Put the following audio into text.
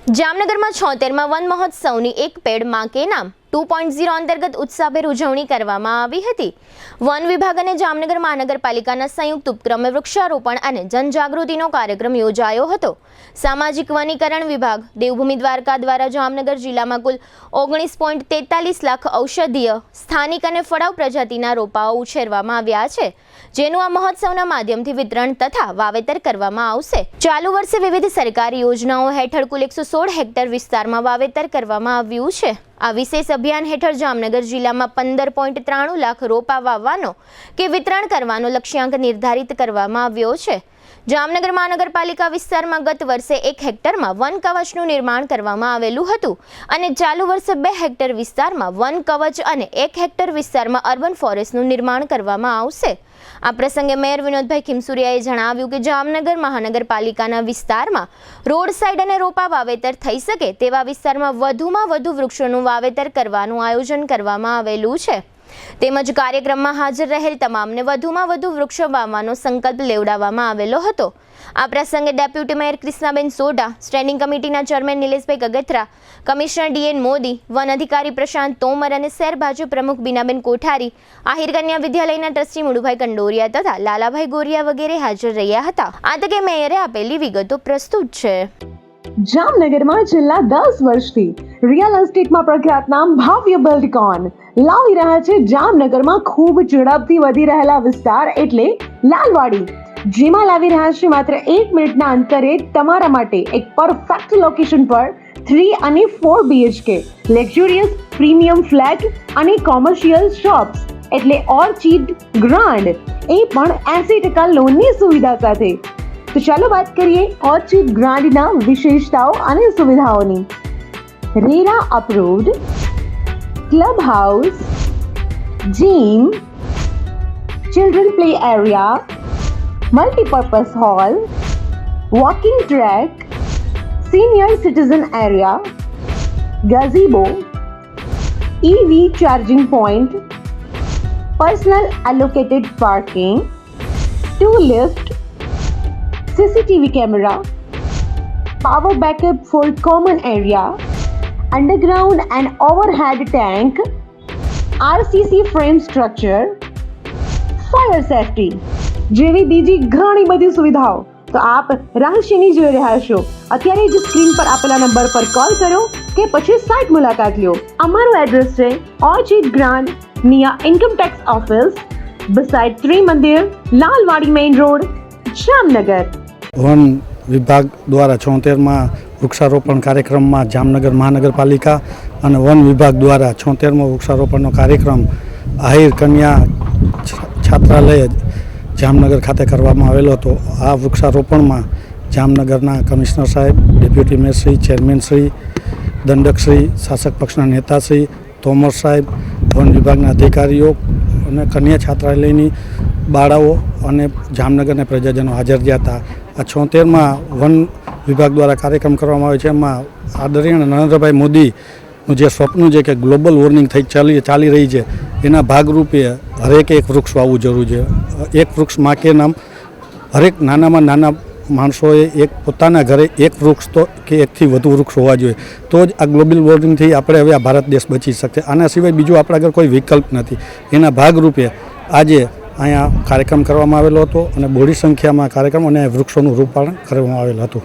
જામનગરમાં 76માં વન મહોત્સવની એક પેડ માં કે નામ 2.0 અંતર્ગત ઉત્સાહભેર ઉજવણી કરવામાં આવી હતી। વન વિભાગ અને જામનગર મહાનગરપાલિકાના સંયુક્ત ઉપક્રમે વૃક્ષારોપણ અને જનજાગૃતિનો કાર્યક્રમ યોજાયો હતો। સામાજિક વનીકરણ વિભાગ દેવભૂમિ દ્વારકા દ્વારા જામનગર જિલ્લામાં કુલ 19.43 લાખ ઔષધીય સ્થાનિક અને ફળાઉ પ્રજાતિના રોપાઓ ઉછેરવામાં આવ્યા છે, જેનું આ મહોત્સવના માધ્યમથી વિતરણ તથા વાવેતર કરવામાં આવશે। ચાલુ વર્ષે વિવિધ સરકારી યોજનાઓ હેઠળ કુલ 116 હેક્ટર વિસ્તારમાં વાવેતર કરવામાં આવ્યું છે। આ વિશેષ અભિયાન હેઠળ જામનગર જિલ્લામાં 15.93 લાખ રોપા વાવવાનો કે વિતરણ કરવાનો લક્ષ્યાંક નિર્ધારિત કરવામાં આવ્યો છે। જામનગર મહાનગરપાલિકા વિસ્તારમાં ગત વર્ષે 1 હેક્ટરમાં વન કવચનું નિર્માણ કરવામાં આવેલું હતું અને ચાલુ વર્ષે 2 હેક્ટર વિસ્તારમાં વન કવચ અને 1 હેક્ટર વિસ્તારમાં અર્બન ફોરેસ્ટનું નિર્માણ કરવામાં આવશે। આ પ્રસંગે મેયર વિનોદભાઈ ખીમસુરિયાએ જણાવ્યું કે જામનગર મહાનગરપાલિકાના વિસ્તારમાં રોડ સાઇડ અને રોપા વાવેતર થઈ શકે તેવા વિસ્તારમાં વધુમાં વધુ વૃક્ષોનું વાવેતર કરવાનું આયોજન કરવામાં આવેલું છે। તેમજ કાર્યક્રમમાં હાજર રહેલ તમામને વધુમાં વધુ વૃક્ષો વાવવાનો સંકલ્પ લેવડાવવામાં આવેલો હતો। આ પ્રસંગે deputy mayor Krishnaben Sodha, standing કમિટીના ચેરમેન નિલેશભાઈ ગગેથરા, કમિશનર ડીએન મોદી, વન અધિકારી પ્રશાંત તોમર અને શહેર ભાજપ પ્રમુખ બીનાબેન કોઠારી, આહિર કન્યા વિદ્યાલયના ટ્રસ્ટી મુડુભાઈ કંડોરિયા તથા લાલાભાઈ ગોરિયા વગેરે હાજર રહ્યા હતા। આ તકે મેયરે આપેલી વિગતો પ્રસ્તુત છે। જામનગરમાં છેલ્લા 10 વર્ષથી રિયલ એસ્ટેટમાં પ્રખ્યાત નામ ભાવ્ય બિલ્ડકોન લાવી રહ્યા છે જામનગરમાં ખૂબ ઝડપથી વધી રહેલા વિસ્તાર એટલે લાલવાડી, જેમાં લાવી રહ્યા છે માત્ર 1 મિનિટના અંતરે તમારા માટે એક પરફેક્ટ લોકેશન પર 3 અને 4 BHK લક્ઝુરિયસ પ્રીમિયમ ફ્લેટ અને કોમર્શિયલ શોપ્સ એટલે ઓર્ચિડ ગ્રાન્ડ, એ પણ 80% લોનની સુવિધા સાથે। तो चलो बात करिए ऑर्चिड ग्रांड ना विशेषताओं અને સુવિધાઓની। RERA approved, club house, gym, children play area, multipurpose hall, walking track, senior citizen area, gazebo, EV charging point, personal allocated parking, 2 lift, CCTV camera, power backup for common area, underground and overhead tank, RCC frame structure, fire safety જેવી બીજી ઘણી બધી સુવિધાઓ તો આપ રહસ્યની જોઈ રહ્યા છો। અત્યારે જ સ્ક્રીન પર આપેલા નંબર પર કોલ કરો કે પછી સાઇટ મુલાકાત લો। અમારું એડ્રેસ છે orchid grand near income tax office beside ત્રી મંદિર, Lalwadi main road, Jamnagar. One વિભાગ દ્વારા 76માં વૃક્ષારોપણ કાર્યક્રમમાં જામનગર મહાનગરપાલિકા અને વન વિભાગ દ્વારા 76મો વૃક્ષારોપણનો કાર્યક્રમ આહિર કન્યા છાત્રાલય જામનગર ખાતે કરવામાં આવેલો હતો। આ વૃક્ષારોપણમાં જામનગરના કમિશનર સાહેબ, ડેપ્યુટી મેયરશ્રી, ચેરમેનશ્રી, દંડકશ્રી, શાસક પક્ષના નેતાશ્રી, તોમર સાહેબ, વન વિભાગના અધિકારીઓ અને કન્યા છાત્રાલયની બાળાઓ અને જામનગરના પ્રજાજનો હાજર રહ્યા હતા। આ 76માં વન વિભાગ દ્વારા કાર્યક્રમ કરવામાં આવે છે, એમાં આદરણીય નરેન્દ્રભાઈ મોદીનું જે સ્વપ્ન છે કે ગ્લોબલ વોર્મિંગ ચાલી રહી છે, એના ભાગરૂપે હરેક એક વૃક્ષ વાવવું જરૂરી છે। એક વૃક્ષ માં કે નામ, હરેક નાનામાં નાના માણસોએ એક પોતાના ઘરે એક વૃક્ષ તો કે એકથી વધુ વૃક્ષ હોવા જોઈએ, તો જ આ ગ્લોબલ વોર્મિંગથી આપણે હવે આ ભારત દેશ બચી શકશે। આના સિવાય બીજું આપણા આગળ કોઈ વિકલ્પ નથી। એના ભાગરૂપે આજે અહીંયા કાર્યક્રમ કરવામાં આવેલો હતો અને બહોળી સંખ્યામાં કાર્યક્રમ અને વૃક્ષોનું રોપાણ કરવામાં આવેલું હતું।